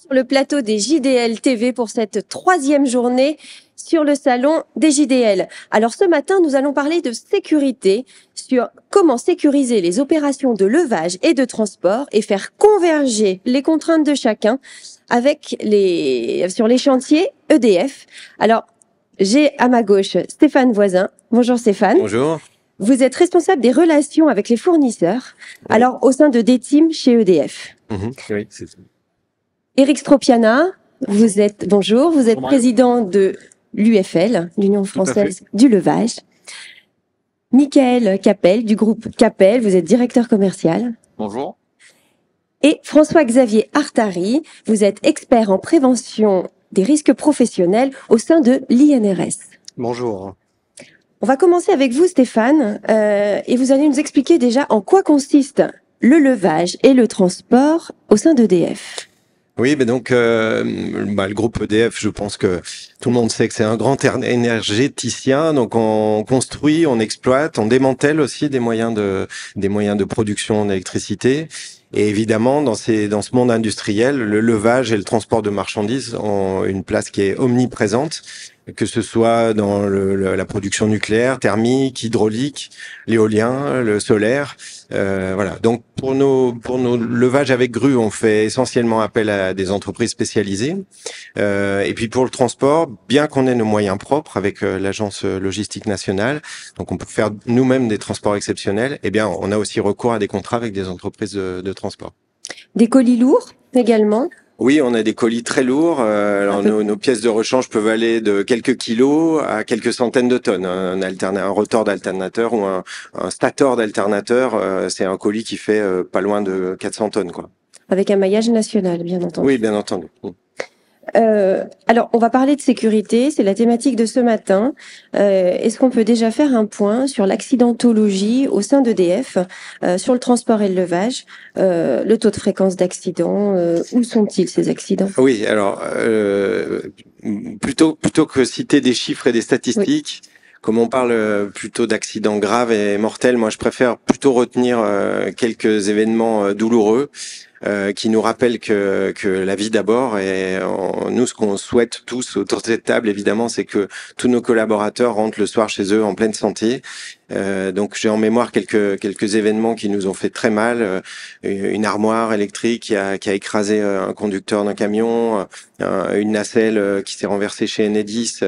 sur le plateau des JDL TV pour cette troisième journée sur le salon des JDL. Alors ce matin, nous allons parler de sécurité, sur comment sécuriser les opérations de levage et de transport et faire converger les contraintes de chacun sur les chantiers EDF. Alors, j'ai à ma gauche Stéphane Voisin. Bonjour Stéphane. Bonjour. Vous êtes responsable des relations avec les fournisseurs, oui. Alors au sein de DETIM chez EDF. Oui, c'est ça. Éric Stropiana, vous êtes président de l'UFL, l'Union française du levage. Michael Capel, du groupe Capel, vous êtes directeur commercial. Bonjour. Et François-Xavier Artari, vous êtes expert en prévention des risques professionnels au sein de l'INRS. Bonjour. On va commencer avec vous, Stéphane, et vous allez nous expliquer déjà en quoi consiste le levage et le transport au sein d'EDF. Oui, mais donc le groupe EDF, je pense que tout le monde sait que c'est un grand énergéticien. Donc on construit, on exploite, on démantèle aussi des moyens de production d'électricité. Et évidemment, dans ce monde industriel, le levage et le transport de marchandises ont une place qui est omniprésente, que ce soit dans la production nucléaire, thermique, hydraulique, l'éolien, le solaire. Voilà. Donc pour nos levages avec grue, on fait essentiellement appel à des entreprises spécialisées. Et puis pour le transport, bien qu'on ait nos moyens propres avec l'agence logistique nationale, donc on peut faire nous-mêmes des transports exceptionnels. Eh bien, on a aussi recours à des contrats avec des entreprises de transport. Des colis lourds également. Oui, on a des colis très lourds. Alors nos pièces de rechange peuvent aller de quelques kilos à quelques centaines de tonnes. Un rotor d'alternateur ou un stator d'alternateur, c'est un colis qui fait pas loin de 400 tonnes, quoi. Avec un maillage national, bien entendu. Oui, bien entendu. Alors, on va parler de sécurité, c'est la thématique de ce matin. Est-ce qu'on peut déjà faire un point sur l'accidentologie au sein d'EDF, sur le transport et le levage, le taux de fréquence d'accidents, où sont-ils ces accidents? Oui, alors, plutôt que citer des chiffres et des statistiques, oui. Comme on parle plutôt d'accidents graves et mortels, moi je préfère plutôt retenir quelques événements douloureux. Qui nous rappelle que la vie d'abord, et nous ce qu'on souhaite tous autour de cette table évidemment, c'est que tous nos collaborateurs rentrent le soir chez eux en pleine santé. Donc j'ai en mémoire quelques événements qui nous ont fait très mal. Une armoire électrique qui a écrasé un conducteur d'un camion, une nacelle qui s'est renversée chez Enedis,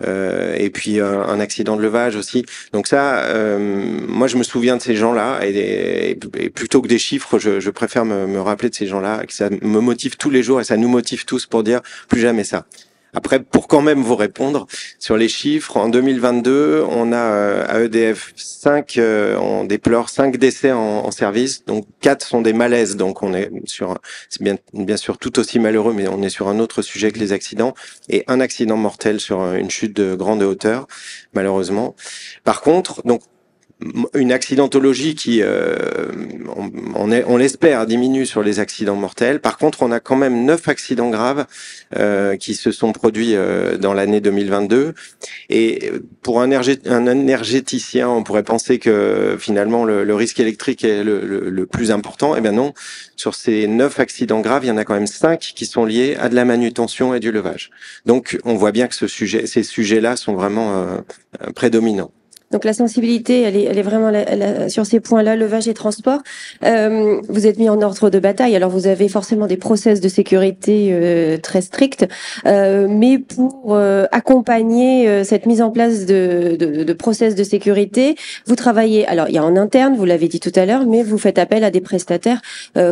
et puis un accident de levage aussi. Donc ça, moi je me souviens de ces gens-là, et plutôt que des chiffres, je préfère me rappeler de ces gens-là, que ça me motive tous les jours et ça nous motive tous pour dire plus jamais ça. Après, pour quand même vous répondre sur les chiffres, en 2022, on a à EDF on déplore 5 décès en service, donc 4 sont des malaises, donc on est c'est bien sûr tout aussi malheureux, mais on est sur un autre sujet que les accidents, et un accident mortel sur une chute de grande hauteur, malheureusement. Par contre, donc une accidentologie qui, on l'espère, diminue sur les accidents mortels. Par contre, on a quand même 9 accidents graves qui se sont produits dans l'année 2022. Et pour un énergéticien, on pourrait penser que finalement le risque électrique est le plus important. Eh bien non, sur ces 9 accidents graves, il y en a quand même 5 qui sont liés à de la manutention et du levage. Donc on voit bien que ces sujets-là sont vraiment prédominants. Donc la sensibilité, elle est vraiment sur ces points-là, levage et transport. Vous êtes mis en ordre de bataille, alors vous avez forcément des process de sécurité très stricts, mais pour accompagner cette mise en place de process de sécurité, vous travaillez, alors il y a en interne, vous l'avez dit tout à l'heure, mais vous faites appel à des prestataires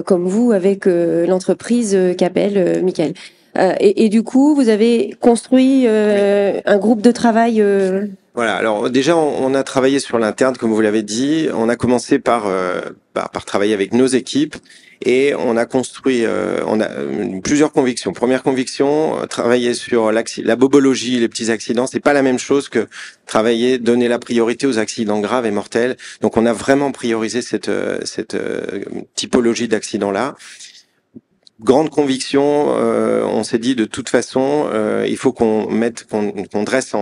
comme vous avec l'entreprise Capel, Michael. Et du coup, vous avez construit un groupe de travail. Voilà. Alors déjà, on a travaillé sur l'interne, comme vous l'avez dit. On a commencé par travailler avec nos équipes et on a construit. On a plusieurs convictions. Première conviction, travailler sur la bobologie, les petits accidents, c'est pas la même chose que donner la priorité aux accidents graves et mortels. Donc, on a vraiment priorisé cette typologie d'accidents-là. Grande conviction, on s'est dit de toute façon, il faut qu'on dresse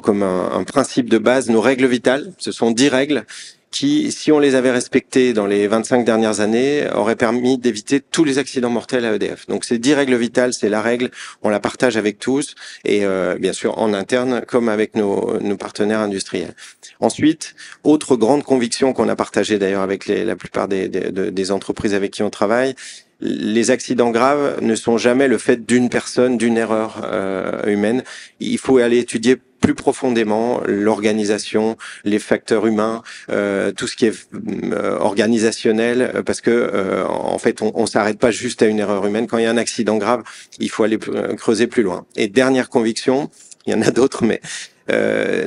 comme un principe de base nos règles vitales. Ce sont 10 règles qui, si on les avait respectés dans les 25 dernières années, auraient permis d'éviter tous les accidents mortels à EDF. Donc c'est 10 règles vitales, c'est la règle, on la partage avec tous et bien sûr en interne comme avec nos partenaires industriels. Ensuite, autre grande conviction qu'on a partagée d'ailleurs avec la plupart des entreprises avec qui on travaille, les accidents graves ne sont jamais le fait d'une personne, d'une erreur humaine. Il faut aller étudier plus profondément l'organisation, les facteurs humains, tout ce qui est organisationnel, parce que en fait, on s'arrête pas juste à une erreur humaine. Quand il y a un accident grave, il faut aller creuser plus loin. Et dernière conviction, il y en a d'autres, mais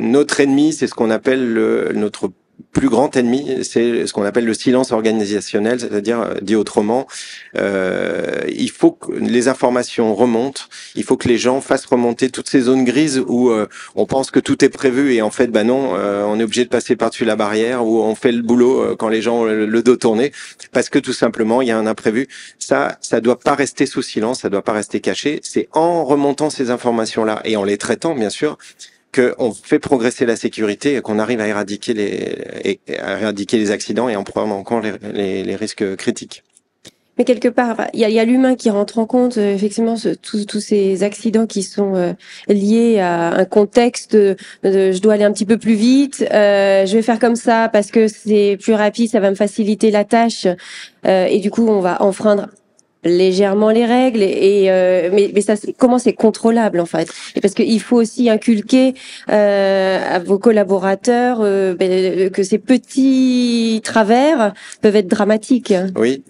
notre ennemi, c'est ce qu'on appelle notre plus grand ennemi, c'est ce qu'on appelle le silence organisationnel, c'est-à-dire, dit autrement, il faut que les informations remontent, il faut que les gens fassent remonter toutes ces zones grises où on pense que tout est prévu et en fait, bah non, on est obligé de passer par-dessus la barrière, où on fait le boulot quand les gens ont le dos tourné, parce que tout simplement, il y a un imprévu. Ça doit pas rester sous silence, ça doit pas rester caché. C'est en remontant ces informations-là et en les traitant, bien sûr, qu'on fait progresser la sécurité et qu'on arrive à éradiquer les accidents et en prenant en compte les risques critiques. Mais quelque part, il y a l'humain qui rentre en compte, effectivement, tous ces accidents qui sont liés à un contexte je dois aller un petit peu plus vite, je vais faire comme ça parce que c'est plus rapide, ça va me faciliter la tâche, et du coup, on va enfreindre légèrement les règles mais ça comment c'est contrôlable en fait, et parce qu'il faut aussi inculquer à vos collaborateurs que ces petits travers peuvent être dramatiques. Oui.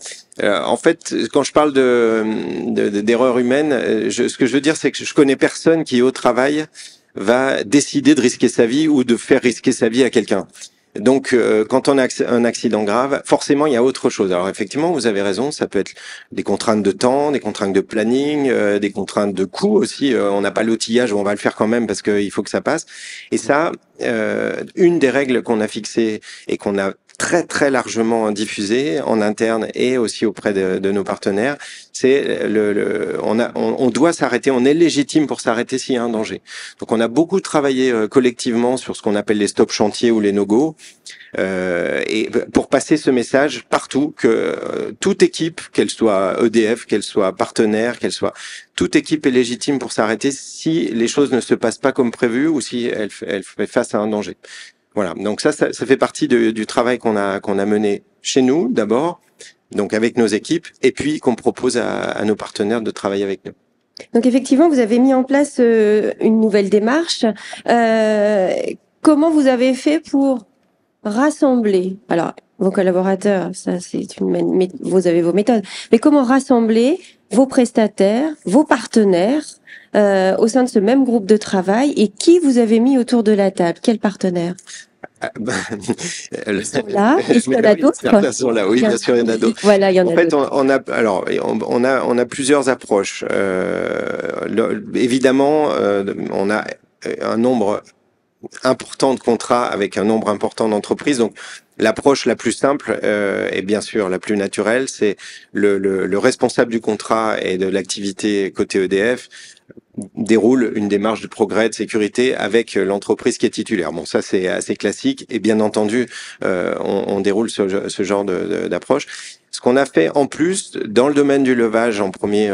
En fait, quand je parle d'erreurs humaines, ce que je veux dire, c'est que je connais personne qui au travail va décider de risquer sa vie ou de faire risquer sa vie à quelqu'un. Donc, quand on a un accident grave, forcément, il y a autre chose. Alors, effectivement, vous avez raison, ça peut être des contraintes de temps, des contraintes de planning, des contraintes de coût aussi. On n'a pas l'outillage, on va le faire quand même parce qu'il faut que ça passe. Et ça, une des règles qu'on a fixées et qu'on a très très largement diffusée en interne et aussi auprès de nos partenaires, c'est on doit s'arrêter, on est légitime pour s'arrêter s'il y a un danger. Donc on a beaucoup travaillé collectivement sur ce qu'on appelle les stop chantiers ou les no-go, et pour passer ce message partout que toute équipe, qu'elle soit EDF, qu'elle soit partenaire, toute équipe est légitime pour s'arrêter si les choses ne se passent pas comme prévu ou si elle fait face à un danger. Voilà, donc ça fait partie du travail qu'on a mené chez nous d'abord, donc avec nos équipes, et puis qu'on propose à nos partenaires de travailler avec nous. Donc effectivement, vous avez mis en place une nouvelle démarche. Comment vous avez fait pour rassembler, alors vos collaborateurs, ça c'est vous avez vos méthodes, mais comment rassembler vos prestataires, vos partenaires au sein de ce même groupe de travail, et qui vous avez mis autour de la table? Quels partenaires? Ils sont là. Est-ce qu'il y en a d'autres? Ils sont là, oui, bien sûr, il y en a d'autres. Voilà, il y en a d'autres. En fait, on a plusieurs approches. Évidemment, on a un nombre important de contrats avec un nombre important d'entreprises. Donc, l'approche la plus simple et bien sûr la plus naturelle, c'est le responsable du contrat et de l'activité côté EDF déroule une démarche de progrès, de sécurité avec l'entreprise qui est titulaire. Bon, ça c'est assez classique et bien entendu, on déroule ce genre d'approche. Ce qu'on a fait en plus dans le domaine du levage en premier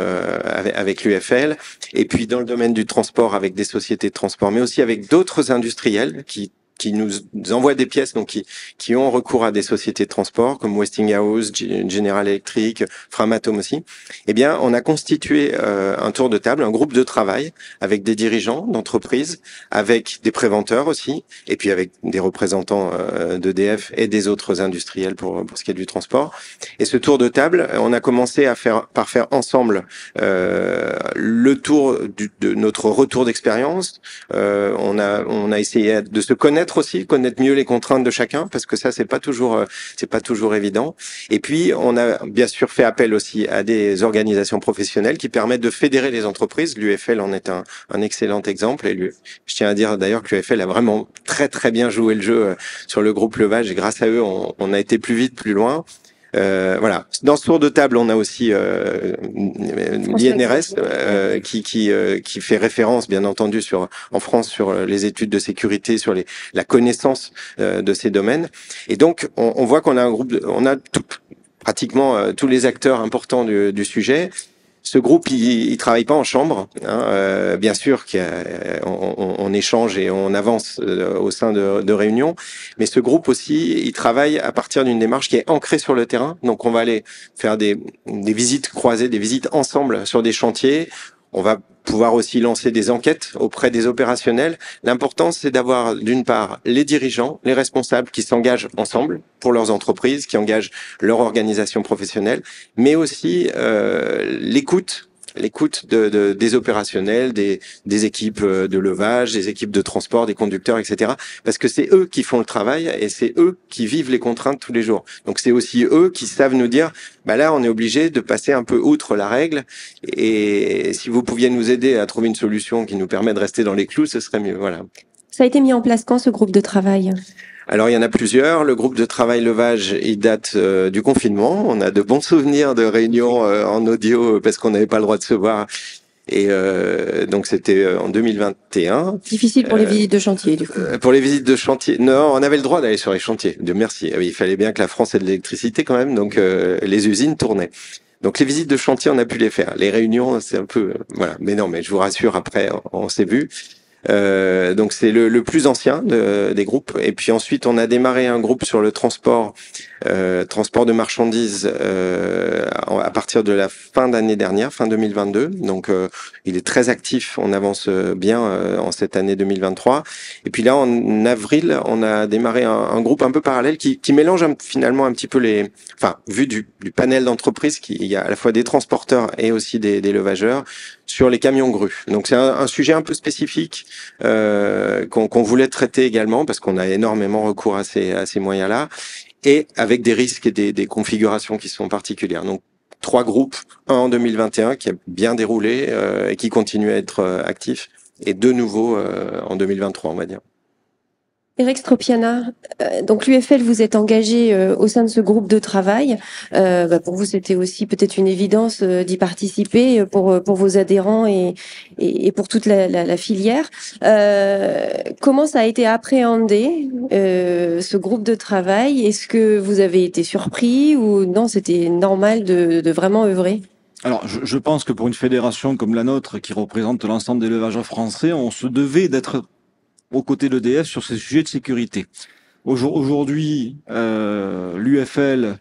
avec l'UFL, et puis dans le domaine du transport avec des sociétés de transport, mais aussi avec d'autres industriels qui nous envoient des pièces, donc qui ont recours à des sociétés de transport comme Westinghouse, General Electric, Framatome aussi. Eh bien, on a constitué un tour de table, un groupe de travail avec des dirigeants d'entreprises, avec des préventeurs aussi, et puis avec des représentants d'EDF et des autres industriels pour ce qui est du transport. Et ce tour de table, on a commencé par faire ensemble le tour de notre retour d'expérience. On a essayé de se connaître mieux les contraintes de chacun, parce que ça c'est pas toujours évident. Et puis on a bien sûr fait appel aussi à des organisations professionnelles qui permettent de fédérer les entreprises. L'UFL en est un excellent exemple, et je tiens à dire d'ailleurs que l'UFL a vraiment très très bien joué le jeu sur le groupe levage, et grâce à eux on a été plus vite, plus loin. Voilà. Dans ce tour de table, on a aussi l'INRS qui fait référence, bien entendu, en France sur les études de sécurité, sur la connaissance de ces domaines. Et donc, on voit qu'on a un groupe, pratiquement tous les acteurs importants du sujet. Ce groupe, il travaille pas en chambre, hein, bien sûr qu'on échange et on avance au sein de réunions, mais ce groupe aussi, il travaille à partir d'une démarche qui est ancrée sur le terrain. Donc on va aller faire des visites croisées, des visites ensemble sur des chantiers. On va pouvoir aussi lancer des enquêtes auprès des opérationnels. L'important, c'est d'avoir d'une part les dirigeants, les responsables qui s'engagent ensemble pour leurs entreprises, qui engagent leur organisation professionnelle, mais aussi l'écoute des opérationnels, des équipes de levage, des équipes de transport, des conducteurs, etc. Parce que c'est eux qui font le travail et c'est eux qui vivent les contraintes tous les jours. Donc c'est aussi eux qui savent nous dire, bah là on est obligé de passer un peu outre la règle et si vous pouviez nous aider à trouver une solution qui nous permet de rester dans les clous, ce serait mieux. Voilà. Ça a été mis en place quand, ce groupe de travail ? Alors, il y en a plusieurs. Le groupe de travail levage, il date du confinement. On a de bons souvenirs de réunions en audio parce qu'on n'avait pas le droit de se voir. Et donc, c'était en 2021. Difficile pour les visites de chantier, du coup. Pour les visites de chantier, non, on avait le droit d'aller sur les chantiers. Dieu merci. Il fallait bien que la France ait de l'électricité quand même, donc les usines tournaient. Donc les visites de chantier, on a pu les faire. Les réunions, c'est un peu voilà. Mais non, mais je vous rassure, après, on s'est vu. Donc c'est le plus ancien des groupes. Et puis ensuite, on a démarré un groupe sur le transport de marchandises à partir de la fin d'année dernière, fin 2022. Donc il est très actif, on avance bien en cette année 2023. Et puis là, en avril, on a démarré un groupe un peu parallèle qui mélange finalement un petit peu vu du panel d'entreprises, il y a à la fois des transporteurs et aussi des levageurs, sur les camions grues. Donc c'est un sujet un peu spécifique qu'on voulait traiter également parce qu'on a énormément recours à ces moyens-là et avec des risques et des configurations qui sont particulières. Donc 3 groupes, un en 2021 qui a bien déroulé et qui continue à être actif et 2 nouveaux en 2023, on va dire. Eric Stropiana, donc l'UFL, vous êtes engagé au sein de ce groupe de travail. Pour vous, c'était aussi peut-être une évidence d'y participer pour vos adhérents et pour toute la filière. Comment ça a été appréhendé, ce groupe de travail ? Est-ce que vous avez été surpris ou non, c'était normal de vraiment œuvrer ? Alors, je pense que pour une fédération comme la nôtre, qui représente l'ensemble des levageurs français, on se devait d'être aux côtés de l'EDF sur ces sujets de sécurité. Aujourd'hui, l'UFL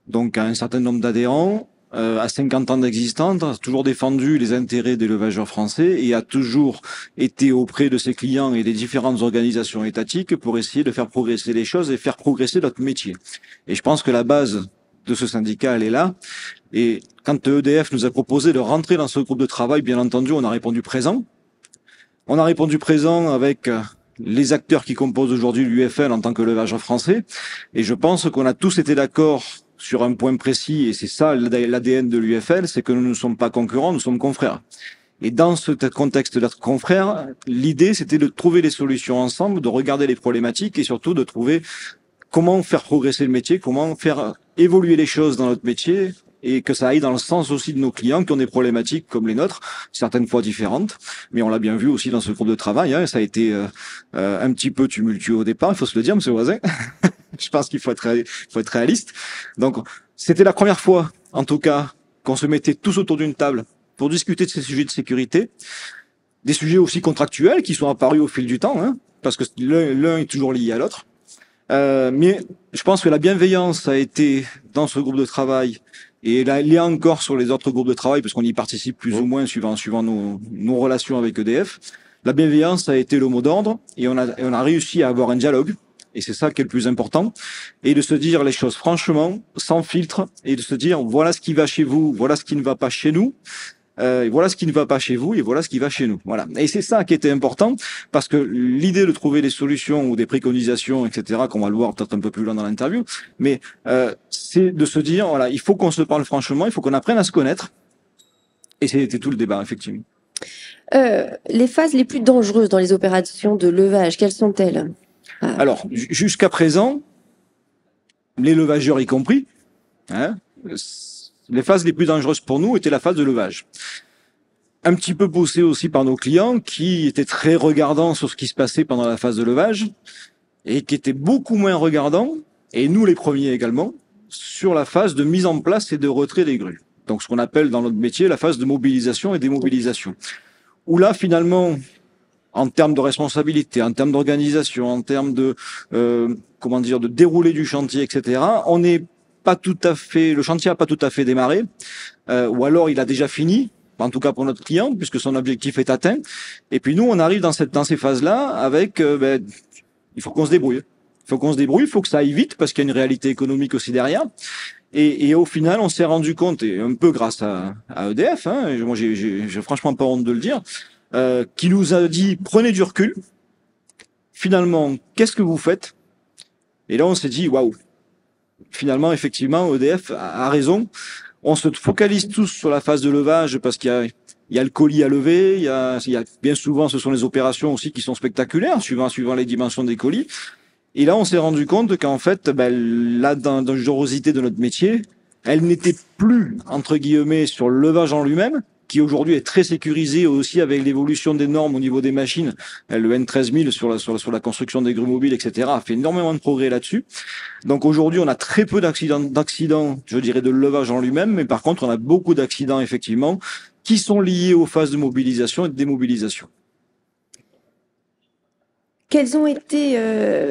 donc a un certain nombre d'adhérents, a 50 ans d'existence, a toujours défendu les intérêts des levageurs français et a toujours été auprès de ses clients et des différentes organisations étatiques pour essayer de faire progresser les choses et faire progresser notre métier. Et je pense que la base de ce syndicat, elle est là. Et quand EDF nous a proposé de rentrer dans ce groupe de travail, bien entendu, on a répondu présent. On a répondu présent avec les acteurs qui composent aujourd'hui l'UFL en tant que levageur français. Et je pense qu'on a tous été d'accord sur un point précis, et c'est ça l'ADN de l'UFL, c'est que nous ne sommes pas concurrents, nous sommes confrères. Et dans ce contexte d'être confrères, l'idée c'était de trouver des solutions ensemble, de regarder les problématiques et surtout de trouver comment faire progresser le métier, comment faire évoluer les choses dans notre métier, et que ça aille dans le sens aussi de nos clients qui ont des problématiques comme les nôtres, certaines fois différentes, mais on l'a bien vu aussi dans ce groupe de travail, hein, ça a été un petit peu tumultueux au départ, il faut se le dire, monsieur Voisin. Je pense qu'il faut être réaliste. Donc, c'était la première fois, en tout cas, qu'on se mettait tous autour d'une table pour discuter de ces sujets de sécurité, des sujets aussi contractuels qui sont apparus au fil du temps, hein, parce que l'un est toujours lié à l'autre. Mais je pense que la bienveillance a été dans ce groupe de travail et là, il y a encore sur les autres groupes de travail parce qu'on y participe plus ou moins suivant nos relations avec EDF. La bienveillance a été le mot d'ordre et on a réussi à avoir un dialogue et c'est ça qui est le plus important et de se dire les choses franchement, sans filtre et de se dire voilà ce qui va chez vous, voilà ce qui ne va pas chez nous. Et voilà ce qui ne va pas chez vous et voilà ce qui va chez nous. Voilà. Et c'est ça qui était important parce que l'idée de trouver des solutions ou des préconisations, etc., qu'on va le voir peut-être un peu plus loin dans l'interview, mais c'est de se dire voilà, il faut qu'on se parle franchement, il faut qu'on apprenne à se connaître. Et c'était tout le débat, effectivement. Les phases les plus dangereuses dans les opérations de levage, quelles sont-elles ? Alors, jusqu'à présent, les levageurs y compris, Hein. Les phases les plus dangereuses pour nous étaient la phase de levage. Un petit peu poussé aussi par nos clients qui étaient très regardants sur ce qui se passait pendant la phase de levage et qui étaient beaucoup moins regardants, et nous les premiers également, sur la phase de mise en place et de retrait des grues. Donc ce qu'on appelle dans notre métier la phase de mobilisation et démobilisation. Où là finalement, en termes de responsabilité, en termes d'organisation, en termes de de déroulé du chantier, etc., on n'est pas tout à fait, le chantier n'a pas tout à fait démarré, ou alors il a déjà fini, en tout cas pour notre client, puisque son objectif est atteint. Et puis nous, on arrive dans ces phases-là avec, il faut qu'on se débrouille. Il faut que ça aille vite parce qu'il y a une réalité économique aussi derrière. Et au final, on s'est rendu compte, et un peu grâce à EDF, hein, moi j'ai franchement pas honte de le dire, qui nous a dit prenez du recul. Finalement, qu'est-ce que vous faites? Et là, on s'est dit waouh. Finalement, effectivement, EDF a raison. On se focalise tous sur la phase de levage parce qu'il y a le colis à lever, il y a bien souvent, ce sont les opérations aussi qui sont spectaculaires, suivant les dimensions des colis. Et là, on s'est rendu compte qu'en fait, la dangerosité de notre métier, elle n'était plus, entre guillemets, sur le levage en lui-même, qui aujourd'hui est très sécurisé aussi avec l'évolution des normes au niveau des machines. Le N13000 sur la construction des grues mobiles, etc., a fait énormément de progrès là-dessus. Donc aujourd'hui, on a très peu d'accidents, je dirais, de levage en lui-même, mais par contre, on a beaucoup d'accidents, effectivement, qui sont liés aux phases de mobilisation et de démobilisation. Quelles ont été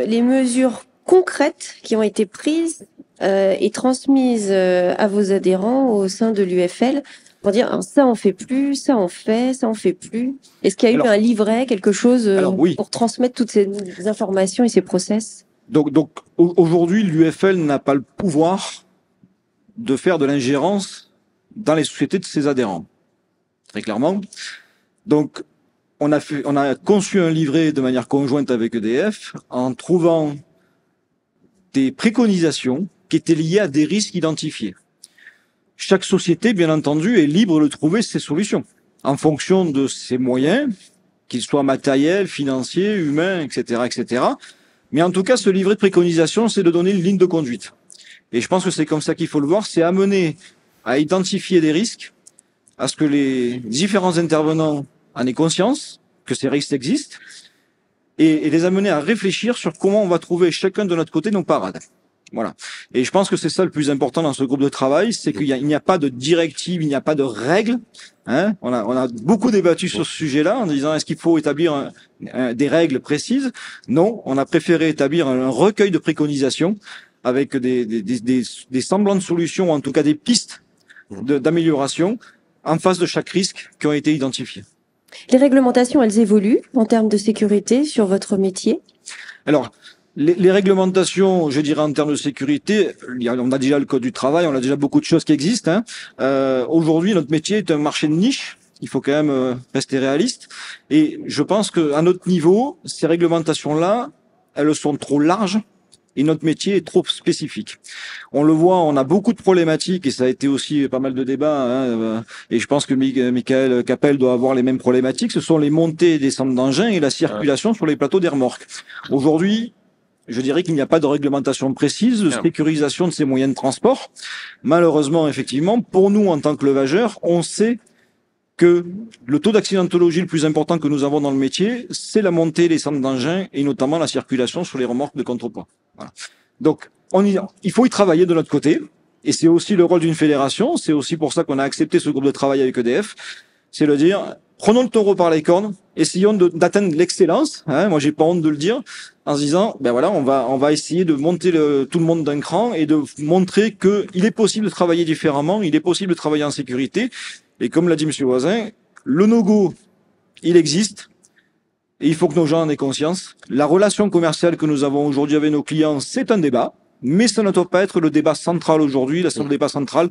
les mesures concrètes qui ont été prises et transmises à vos adhérents au sein de l'UFL pour dire ça on fait plus, ça on fait, ça on fait plus? Est-ce qu'il y a eu un livret, quelque chose oui, pour transmettre toutes ces informations et ces process? Donc aujourd'hui, l'UFL n'a pas le pouvoir de faire de l'ingérence dans les sociétés de ses adhérents, très clairement. Donc on a conçu un livret de manière conjointe avec EDF en trouvant des préconisations qui étaient liées à des risques identifiés. Chaque société, bien entendu, est libre de trouver ses solutions en fonction de ses moyens, qu'ils soient matériels, financiers, humains, etc., etc. Mais en tout cas, ce livret de préconisations, c'est de donner une ligne de conduite. Et je pense que c'est comme ça qu'il faut le voir, c'est amener à identifier des risques, à ce que les différents intervenants en aient conscience que ces risques existent, et les amener à réfléchir sur comment on va trouver chacun de notre côté nos parades. Voilà. Et je pense que c'est ça le plus important dans ce groupe de travail, c'est qu'il n'y a pas de directive, il n'y a pas de règles. Hein, on a beaucoup débattu sur ce sujet-là en disant est-ce qu'il faut établir des règles précises? Non, on a préféré établir un recueil de préconisations avec des semblants de solutions, ou en tout cas des pistes d'amélioration en face de chaque risque qui ont été identifiés. Les réglementations, elles évoluent en termes de sécurité sur votre métier? Alors, les réglementations, je dirais en termes de sécurité, on a déjà le code du travail, on a déjà beaucoup de choses qui existent. Aujourd'hui, notre métier est un marché de niche. Il faut quand même rester réaliste. Et je pense qu'à notre niveau, ces réglementations-là, elles sont trop larges et notre métier est trop spécifique. On le voit, on a beaucoup de problématiques et ça a été aussi pas mal de débats. Et je pense que Michael Capel doit avoir les mêmes problématiques. Ce sont les montées et descentes d'engins et la circulation sur les plateaux des remorques. Aujourd'hui, je dirais qu'il n'y a pas de réglementation précise de sécurisation de ces moyens de transport. Malheureusement, effectivement, pour nous, en tant que levageurs, on sait que le taux d'accidentologie le plus important que nous avons dans le métier, c'est la montée et descente d'engins et notamment la circulation sur les remorques de contrepoids. Voilà. Donc, il faut y travailler de notre côté. Et c'est aussi le rôle d'une fédération. C'est aussi pour ça qu'on a accepté ce groupe de travail avec EDF. C'est de dire, prenons le taureau par les cornes, essayons d'atteindre l'excellence. Hein, moi, j'ai pas honte de le dire, en se disant, ben voilà, on va essayer de monter tout le monde d'un cran et de montrer que il est possible de travailler différemment, il est possible de travailler en sécurité. Et comme l'a dit Monsieur Voisin, le no-go, il existe. Et il faut que nos gens en aient conscience. La relation commerciale que nous avons aujourd'hui avec nos clients, c'est un débat, mais ça ne doit pas être le débat central aujourd'hui. Le débat central,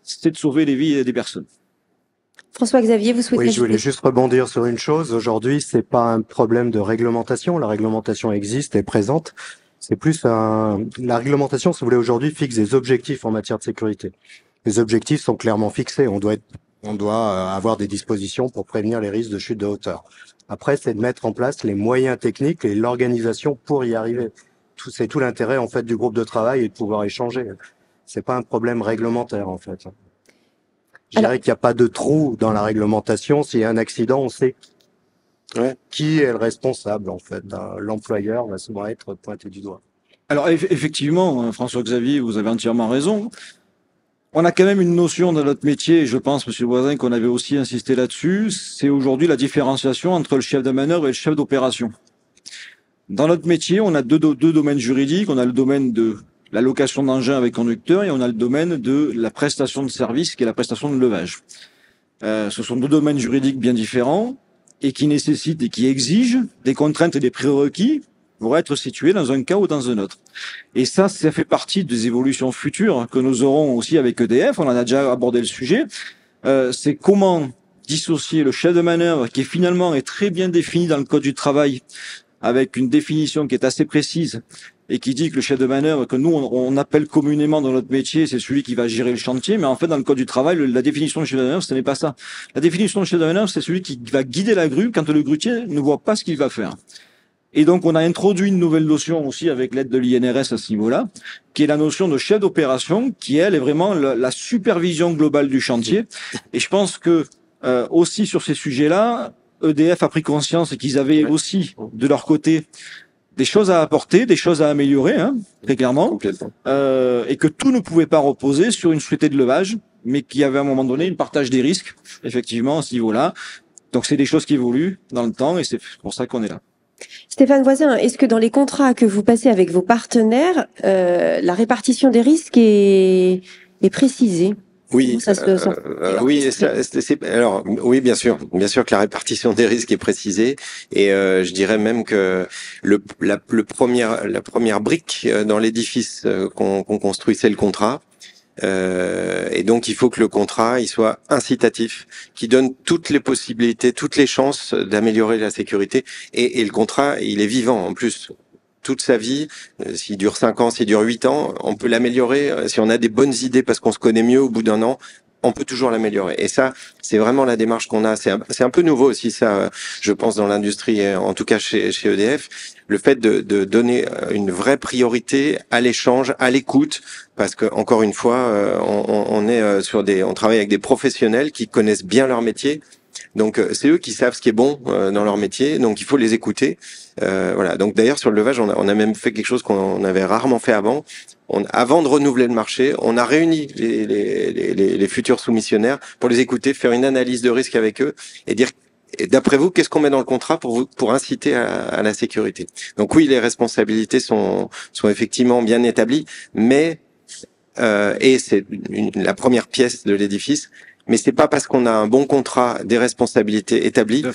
c'est de sauver les vies des personnes. François-Xavier, vous souhaitez... Oui, je voulais juste rebondir sur une chose. Aujourd'hui, c'est pas un problème de réglementation. La réglementation existe, est présente. C'est plus la réglementation, si vous voulez, aujourd'hui, fixe des objectifs en matière de sécurité. Les objectifs sont clairement fixés. On doit avoir des dispositions pour prévenir les risques de chute de hauteur. Après, c'est de mettre en place les moyens techniques et l'organisation pour y arriver. C'est tout l'intérêt, en fait, du groupe de travail et de pouvoir échanger. C'est pas un problème réglementaire, en fait. Je Alors- dirais qu'il n'y a pas de trou dans la réglementation. S'il y a un accident, on sait qui est le responsable, en fait. L'employeur va souvent être pointé du doigt. Alors effectivement, François-Xavier, vous avez entièrement raison. On a quand même une notion dans notre métier, et je pense, Monsieur Voisin, qu'on avait aussi insisté là-dessus, c'est aujourd'hui la différenciation entre le chef de manœuvre et le chef d'opération. Dans notre métier, on a deux domaines juridiques. On a le domaine de la location d'engins avec conducteur et on a le domaine de la prestation de service, qui est la prestation de levage. Ce sont deux domaines juridiques bien différents et qui nécessitent et qui exigent des contraintes et des prérequis pour être situés dans un cas ou dans un autre. Et ça fait partie des évolutions futures que nous aurons aussi avec EDF. On en a déjà abordé le sujet. C'est comment dissocier le chef de manœuvre, qui finalement est très bien défini dans le Code du travail, avec une définition qui est assez précise et qui dit que le chef de manœuvre, que nous on appelle communément dans notre métier, c'est celui qui va gérer le chantier, mais en fait dans le Code du travail, la définition du chef de manœuvre, ce n'est pas ça. La définition du chef de manœuvre, c'est celui qui va guider la grue quand le grutier ne voit pas ce qu'il va faire. Et donc, on a introduit une nouvelle notion aussi avec l'aide de l'INRS à ce niveau-là, qui est la notion de chef d'opération, qui, elle, est vraiment la supervision globale du chantier. Et je pense que aussi sur ces sujets-là, EDF a pris conscience qu'ils avaient aussi, de leur côté, des choses à apporter, des choses à améliorer, très clairement, Complètement. et que tout ne pouvait pas reposer sur une société de levage, mais qu'il y avait à un moment donné une partage des risques, effectivement, à ce niveau-là. Donc, c'est des choses qui évoluent dans le temps, et c'est pour ça qu'on est là. Stéphane Voisin, est-ce que dans les contrats que vous passez avec vos partenaires, la répartition des risques est précisée? Oui, Ça se sent. oui, alors oui, bien sûr que la répartition des risques est précisée, et je dirais même que la première brique dans l'édifice qu'on construit, c'est le contrat. Et donc il faut que le contrat il soit incitatif, qui donne toutes les possibilités, toutes les chances d'améliorer la sécurité. Et le contrat, il est vivant en plus. Toute sa vie, s'il dure 5 ans, s'il dure 8 ans, on peut l'améliorer. Si on a des bonnes idées parce qu'on se connaît mieux au bout d'un an, on peut toujours l'améliorer. Et ça, c'est vraiment la démarche qu'on a. C'est un peu nouveau aussi, ça, je pense, dans l'industrie, en tout cas chez EDF, le fait de donner une vraie priorité à l'échange, à l'écoute, parce que encore une fois, on est on travaille avec des professionnels qui connaissent bien leur métier. Donc c'est eux qui savent ce qui est bon dans leur métier, donc il faut les écouter. Voilà. Donc d'ailleurs sur le levage, on a même fait quelque chose qu'on avait rarement fait avant. Avant de renouveler le marché, on a réuni les futurs soumissionnaires pour les écouter, faire une analyse de risque avec eux et dire, d'après vous, qu'est-ce qu'on met dans le contrat pour inciter à la sécurité. Donc oui, les responsabilités sont effectivement bien établies, mais et c'est la première pièce de l'édifice. Mais c'est pas parce qu'on a un bon contrat, des responsabilités établies,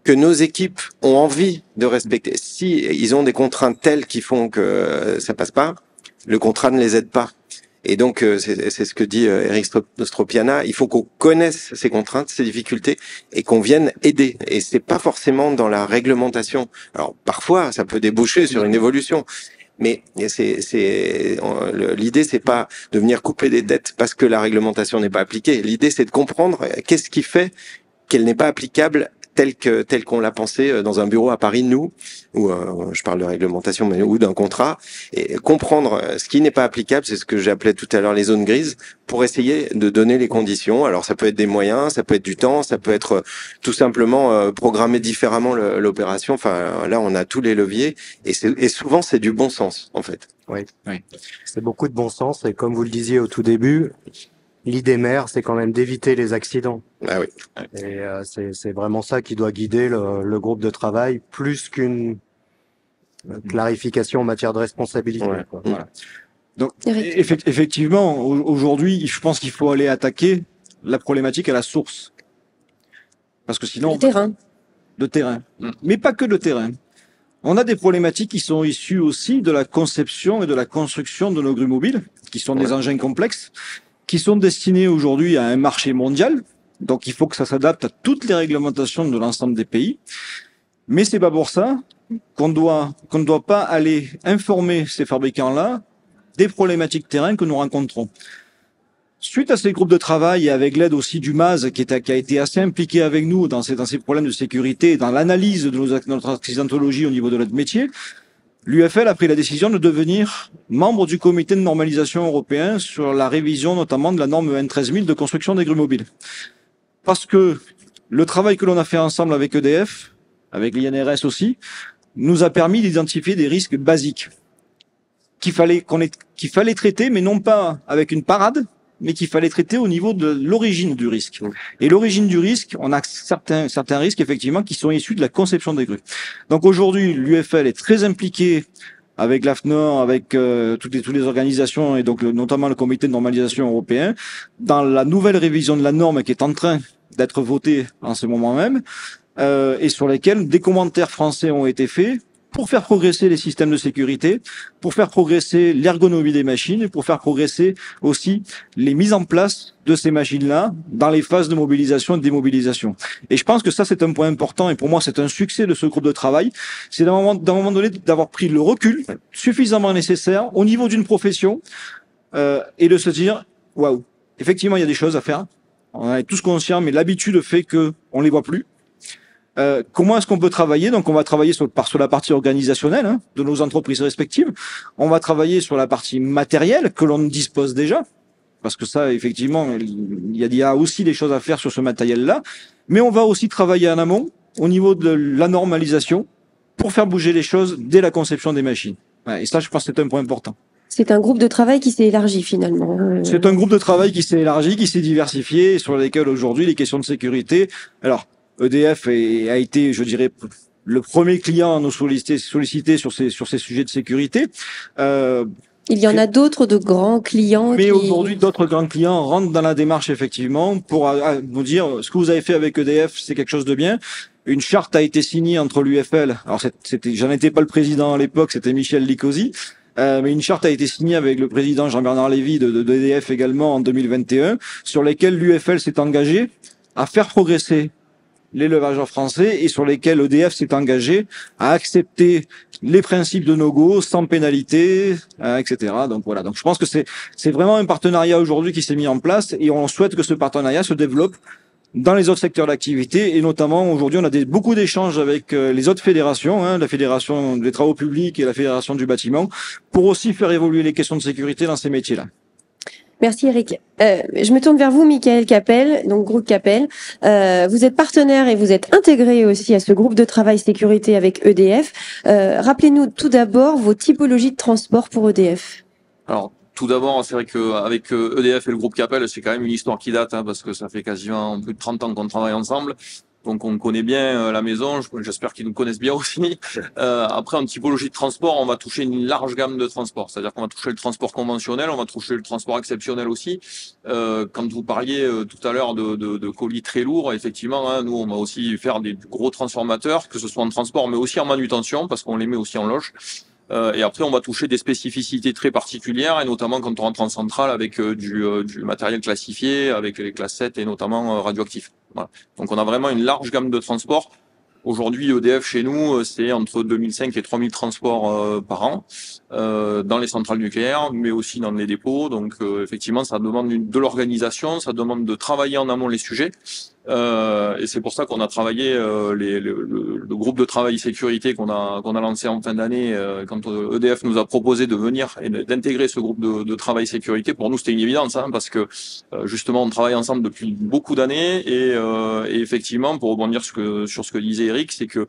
que nos équipes ont envie de respecter. Si ils ont des contraintes telles qui font que ça passe pas, le contrat ne les aide pas. Et donc c'est ce que dit Eric Stropiana. Il faut qu'on connaisse ces contraintes, ces difficultés, et qu'on vienne aider. Et c'est pas forcément dans la réglementation. Alors parfois, ça peut déboucher sur une évolution. Mais l'idée, c'est pas de venir couper des dettes parce que la réglementation n'est pas appliquée. L'idée, c'est de comprendre qu'est-ce qui fait qu'elle n'est pas applicable telle qu'on l'a pensé dans un bureau à Paris, nous, ou je parle de réglementation, mais ou d'un contrat, et comprendre ce qui n'est pas applicable, c'est ce que j'appelais tout à l'heure les zones grises, pour essayer de donner les conditions. Alors ça peut être des moyens, ça peut être du temps, ça peut être tout simplement programmer différemment l'opération. Enfin là, on a tous les leviers, et souvent c'est du bon sens en fait. Oui. C'est beaucoup de bon sens, et comme vous le disiez au tout début, l'idée mère, c'est quand même d'éviter les accidents. Ah oui. Et c'est vraiment ça qui doit guider le groupe de travail, plus qu'une clarification en matière de responsabilité. Ouais. Quoi. Voilà. Donc, effectivement, aujourd'hui, je pense qu'il faut aller attaquer la problématique à la source. Parce que sinon... Le terrain. Le terrain. Mais pas que le terrain. On a des problématiques qui sont issues aussi de la conception et de la construction de nos grues mobiles, qui sont des engins complexes, qui sont destinés aujourd'hui à un marché mondial. Donc, il faut que ça s'adapte à toutes les réglementations de l'ensemble des pays. Mais c'est pas pour ça qu'on ne doit pas aller informer ces fabricants-là des problématiques terrain que nous rencontrons. Suite à ces groupes de travail et avec l'aide aussi du MAS qui a été assez impliqué avec nous dans ces problèmes de sécurité, dans l'analyse de notre accidentologie au niveau de notre métier, l'UFL a pris la décision de devenir membre du comité de normalisation européen sur la révision notamment de la norme N13000 de construction des grues mobiles. Parce que le travail que l'on a fait ensemble avec EDF, avec l'INRS aussi, nous a permis d'identifier des risques basiques qu'il fallait traiter, mais non pas avec une parade, mais qu'il fallait traiter au niveau de l'origine du risque. Et l'origine du risque, on a certains risques effectivement qui sont issus de la conception des grues. Donc aujourd'hui, l'UFL est très impliqué avec l'AFNOR, avec toutes les organisations et donc notamment le comité de normalisation européen dans la nouvelle révision de la norme qui est en train d'être votée en ce moment même et sur lesquels des commentaires français ont été faits pour faire progresser les systèmes de sécurité, pour faire progresser l'ergonomie des machines, et pour faire progresser aussi les mises en place de ces machines-là dans les phases de mobilisation et de démobilisation. Et je pense que ça, c'est un point important, et pour moi, c'est un succès de ce groupe de travail. C'est d'un moment donné d'avoir pris le recul suffisamment nécessaire au niveau d'une profession et de se dire, waouh, effectivement, il y a des choses à faire. On en est tous conscients, mais l'habitude fait que on les voit plus. Comment est-ce qu'on peut travailler? Donc, on va travailler sur la partie organisationnelle de nos entreprises respectives. On va travailler sur la partie matérielle que l'on dispose déjà, parce que ça, effectivement, il y a aussi des choses à faire sur ce matériel-là. Mais on va aussi travailler en amont au niveau de la normalisation pour faire bouger les choses dès la conception des machines. Et ça, je pense que c'est un point important. C'est un groupe de travail qui s'est élargi finalement. C'est un groupe de travail qui s'est élargi, qui s'est diversifié, sur lesquels aujourd'hui les questions de sécurité. Alors, EDF a été, je dirais, le premier client à nous solliciter sur ces sujets de sécurité. Il y en a d'autres de grands clients. Mais aujourd'hui, d'autres grands clients rentrent dans la démarche effectivement pour nous dire ce que vous avez fait avec EDF, c'est quelque chose de bien. Une charte a été signée entre l'UFL. Alors j'en étais pas le président à l'époque, c'était Michel Licosi. Mais une charte a été signée avec le président Jean-Bernard Lévy d'EDF également en 2021, sur lesquelles l'UFL s'est engagé à faire progresser l'élevage français et sur lesquels EDF s'est engagé à accepter les principes de no-go sans pénalité, etc. Donc voilà. Donc je pense que c'est vraiment un partenariat aujourd'hui qui s'est mis en place et on souhaite que ce partenariat se développe dans les autres secteurs d'activité et notamment aujourd'hui on a beaucoup d'échanges avec les autres fédérations, la fédération des travaux publics et la fédération du bâtiment pour aussi faire évoluer les questions de sécurité dans ces métiers-là. Merci Eric. Je me tourne vers vous, Michael Capel, donc groupe Capel. Vous êtes partenaire et vous êtes intégré aussi à ce groupe de travail sécurité avec EDF. Rappelez-nous tout d'abord vos typologies de transport pour EDF. Alors, tout d'abord, c'est vrai qu'avec EDF et le groupe Capel, c'est quand même une histoire qui date, parce que ça fait quasiment plus de 30 ans qu'on travaille ensemble. Donc on connaît bien la maison, j'espère qu'ils nous connaissent bien aussi. Après, en typologie de transport, on va toucher une large gamme de transports. C'est-à-dire qu'on va toucher le transport conventionnel, on va toucher le transport exceptionnel aussi. Quand vous parliez tout à l'heure de colis très lourds, effectivement, nous on va aussi faire des gros transformateurs, que ce soit en transport, mais aussi en manutention, parce qu'on les met aussi en loge. Et après, on va toucher des spécificités très particulières, et notamment quand on rentre en centrale avec du matériel classifié, avec les classes 7 et notamment radioactifs. Voilà. Donc on a vraiment une large gamme de transports. Aujourd'hui, EDF chez nous, c'est entre 2005 et 3000 transports par an dans les centrales nucléaires, mais aussi dans les dépôts. Donc effectivement, ça demande de l'organisation, ça demande de travailler en amont les sujets. Et c'est pour ça qu'on a travaillé le groupe de travail sécurité qu'on a lancé en fin d'année quand EDF nous a proposé de venir et d'intégrer ce groupe de travail sécurité. Pour nous, c'était une évidence, parce que justement, on travaille ensemble depuis beaucoup d'années et effectivement, pour rebondir sur ce que disait Eric, c'est que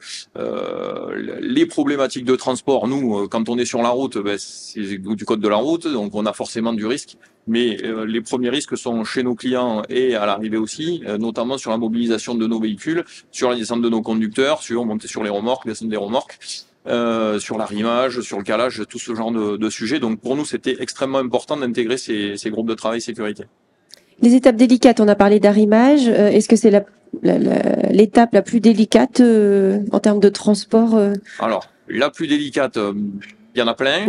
les problématiques de transport, nous, quand on est sur la route, c'est du code de la route, donc on a forcément du risque. Mais les premiers risques sont chez nos clients et à l'arrivée aussi, notamment sur la mobilisation de nos véhicules, sur la descente de nos conducteurs, sur monter sur les remorques, descendre des remorques, sur l'arrimage, sur le calage, tout ce genre de sujets. Donc pour nous, c'était extrêmement important d'intégrer ces groupes de travail sécurité. Les étapes délicates, on a parlé d'arrimage. Est-ce que c'est l'étape la plus délicate en termes de transport Alors, la plus délicate... Il y en a plein,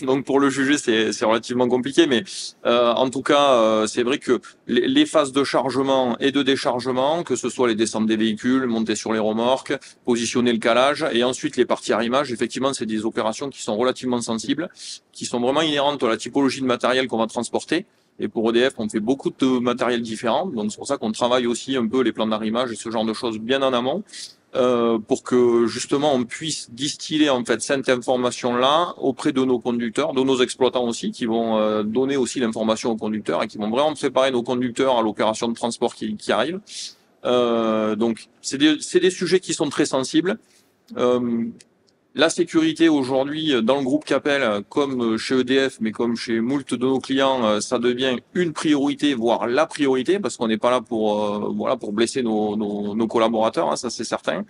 donc pour le juger c'est relativement compliqué, mais en tout cas c'est vrai que les phases de chargement et de déchargement, que ce soit les descentes des véhicules, monter sur les remorques, positionner le calage, et ensuite les parties arrimage, effectivement c'est des opérations qui sont relativement sensibles, qui sont vraiment inhérentes à la typologie de matériel qu'on va transporter. Et pour EDF, on fait beaucoup de matériel différent, donc c'est pour ça qu'on travaille aussi un peu les plans d'arrimage et ce genre de choses bien en amont. pour que justement on puisse distiller en fait cette information-là auprès de nos conducteurs, de nos exploitants aussi, qui vont donner aussi l'information aux conducteurs et qui vont vraiment préparer nos conducteurs à l'opération de transport qui arrive. Donc c'est des sujets qui sont très sensibles. La sécurité aujourd'hui dans le groupe Capel, comme chez EDF, mais comme chez moult de nos clients, ça devient une priorité, voire la priorité, parce qu'on n'est pas là pour voilà pour blesser nos collaborateurs, hein, ça c'est certain.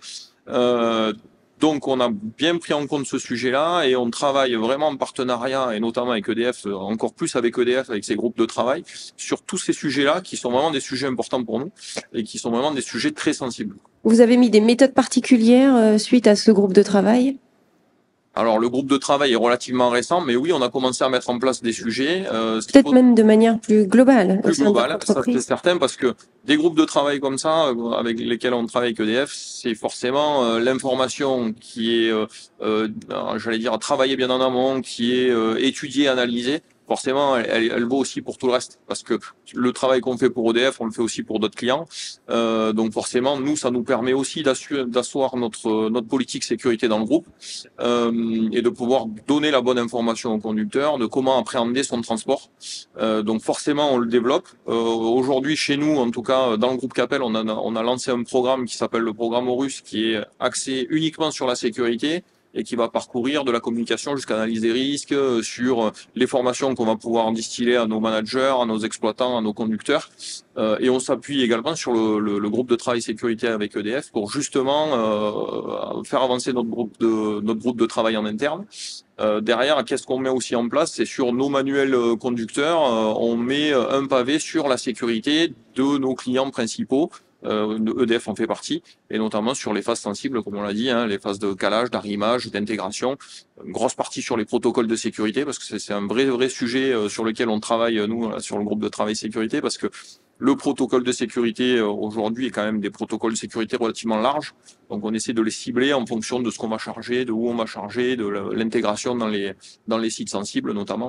Donc on a bien pris en compte ce sujet-là et on travaille vraiment en partenariat et notamment avec EDF, encore plus avec EDF, avec ses groupes de travail, sur tous ces sujets-là qui sont vraiment des sujets importants pour nous et qui sont vraiment des sujets très sensibles. Vous avez mis des méthodes particulières suite à ce groupe de travail? Alors le groupe de travail est relativement récent, mais oui, on a commencé à mettre en place des sujets. Peut-être même de manière plus globale. Plus globale, ça c'est certain, parce que des groupes de travail comme ça, avec lesquels on travaille avec EDF, c'est forcément l'information qui est, j'allais dire, travaillée bien en amont, qui est étudiée, analysée. Forcément, elle vaut aussi pour tout le reste, parce que le travail qu'on fait pour EDF, on le fait aussi pour d'autres clients. Donc forcément, nous, ça nous permet aussi d'asseoir notre politique sécurité dans le groupe et de pouvoir donner la bonne information au conducteur de comment appréhender son transport. Donc forcément, on le développe. Aujourd'hui, chez nous, en tout cas, dans le groupe Capel, on a lancé un programme qui s'appelle le programme Horus, qui est axé uniquement sur la sécurité et qui va parcourir de la communication jusqu'à l'analyse des risques, sur les formations qu'on va pouvoir distiller à nos managers, à nos exploitants, à nos conducteurs. Et on s'appuie également sur le groupe de travail sécurité avec EDF pour justement faire avancer notre groupe de travail en interne. Derrière, qu'est-ce qu'on met aussi en place? C'est sur nos manuels conducteurs, on met un pavé sur la sécurité de nos clients principaux. EDF en fait partie, et notamment sur les phases sensibles, comme on l'a dit, hein, les phases de calage, d'arrimage, d'intégration, une grosse partie sur les protocoles de sécurité, parce que c'est un vrai sujet sur lequel on travaille, nous, sur le groupe de travail sécurité, parce que le protocole de sécurité aujourd'hui est quand même des protocoles de sécurité relativement larges, donc on essaie de les cibler en fonction de ce qu'on va charger, de où on va charger, de l'intégration dans les sites sensibles notamment.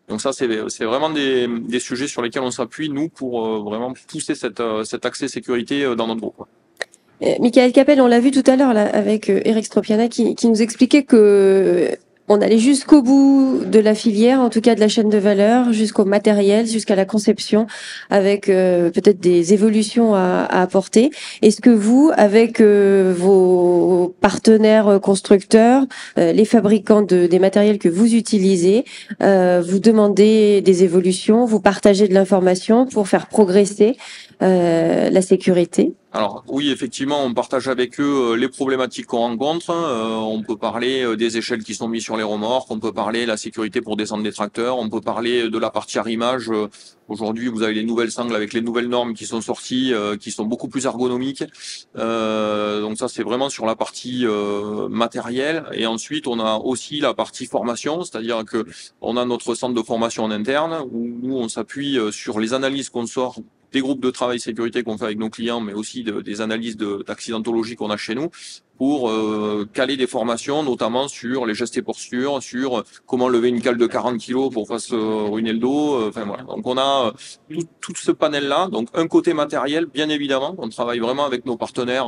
Donc ça c'est vraiment des sujets sur lesquels on s'appuie nous pour vraiment pousser cet accès sécurité dans notre groupe. Michael Capel, on l'a vu tout à l'heure là avec Eric Stropiana qui nous expliquait que on allait jusqu'au bout de la filière, en tout cas de la chaîne de valeur, jusqu'au matériel, jusqu'à la conception, avec peut-être des évolutions à apporter. Est-ce que vous, avec vos partenaires constructeurs, les fabricants des matériels que vous utilisez, vous demandez des évolutions, vous partagez de l'information pour faire progresser la sécurité? Alors oui, effectivement, on partage avec eux les problématiques qu'on rencontre. On peut parler des échelles qui sont mises sur les remorques, on peut parler de la sécurité pour descendre des tracteurs, on peut parler de la partie arrimage. Aujourd'hui, vous avez les nouvelles sangles avec les nouvelles normes qui sont sorties, qui sont beaucoup plus ergonomiques. Donc ça, c'est vraiment sur la partie matérielle. Et ensuite, on a aussi la partie formation, c'est-à-dire que on a notre centre de formation en interne où nous, on s'appuie sur les analyses qu'on sort des groupes de travail sécurité qu'on fait avec nos clients, mais aussi des analyses d'accidentologie qu'on a chez nous, pour caler des formations, notamment sur les gestes et postures, sur comment lever une cale de 40 kg pour pas se ruiner le dos. Enfin voilà. Donc on a tout ce panel-là. Donc un côté matériel, bien évidemment, on travaille vraiment avec nos partenaires,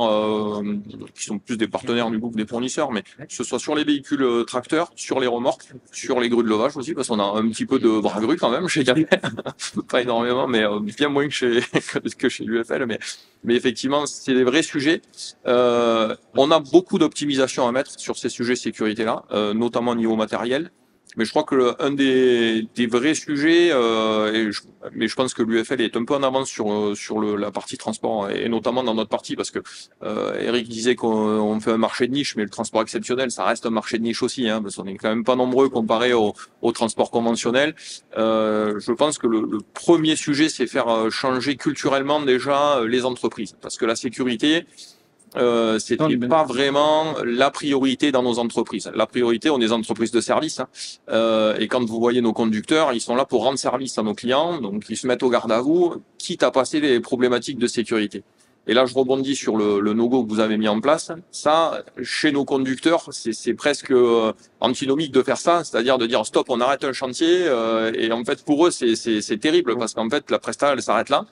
qui sont plus des partenaires du groupe des fournisseurs, mais que ce soit sur les véhicules tracteurs, sur les remorques, sur les grues de levage aussi, parce qu'on a un petit peu de bras grues quand même chez Capel, pas énormément, mais bien moins que chez l'UFL, mais effectivement, c'est des vrais sujets. On a beaucoup d'optimisation à mettre sur ces sujets sécurité-là, notamment au niveau matériel. Mais je crois que un des vrais sujets, mais je pense que l'UFL est un peu en avance sur la partie transport, et notamment dans notre partie, parce que Eric disait qu'on fait un marché de niche, mais le transport exceptionnel, ça reste un marché de niche aussi, hein, parce qu'on est quand même pas nombreux comparé au transport conventionnel. Je pense que le premier sujet, c'est faire changer culturellement déjà les entreprises, parce que la sécurité, c'était pas vraiment la priorité dans nos entreprises. La priorité, on est des entreprises de service, hein. Et quand vous voyez nos conducteurs, ils sont là pour rendre service à nos clients, donc ils se mettent au garde à vous, quitte à passer les problématiques de sécurité. Et là, je rebondis sur le no-go que vous avez mis en place. Ça, chez nos conducteurs, c'est presque antinomique de faire ça, c'est-à-dire de dire stop, on arrête un chantier. Et en fait, pour eux, c'est terrible parce qu'en fait, la presta, elle s'arrête là,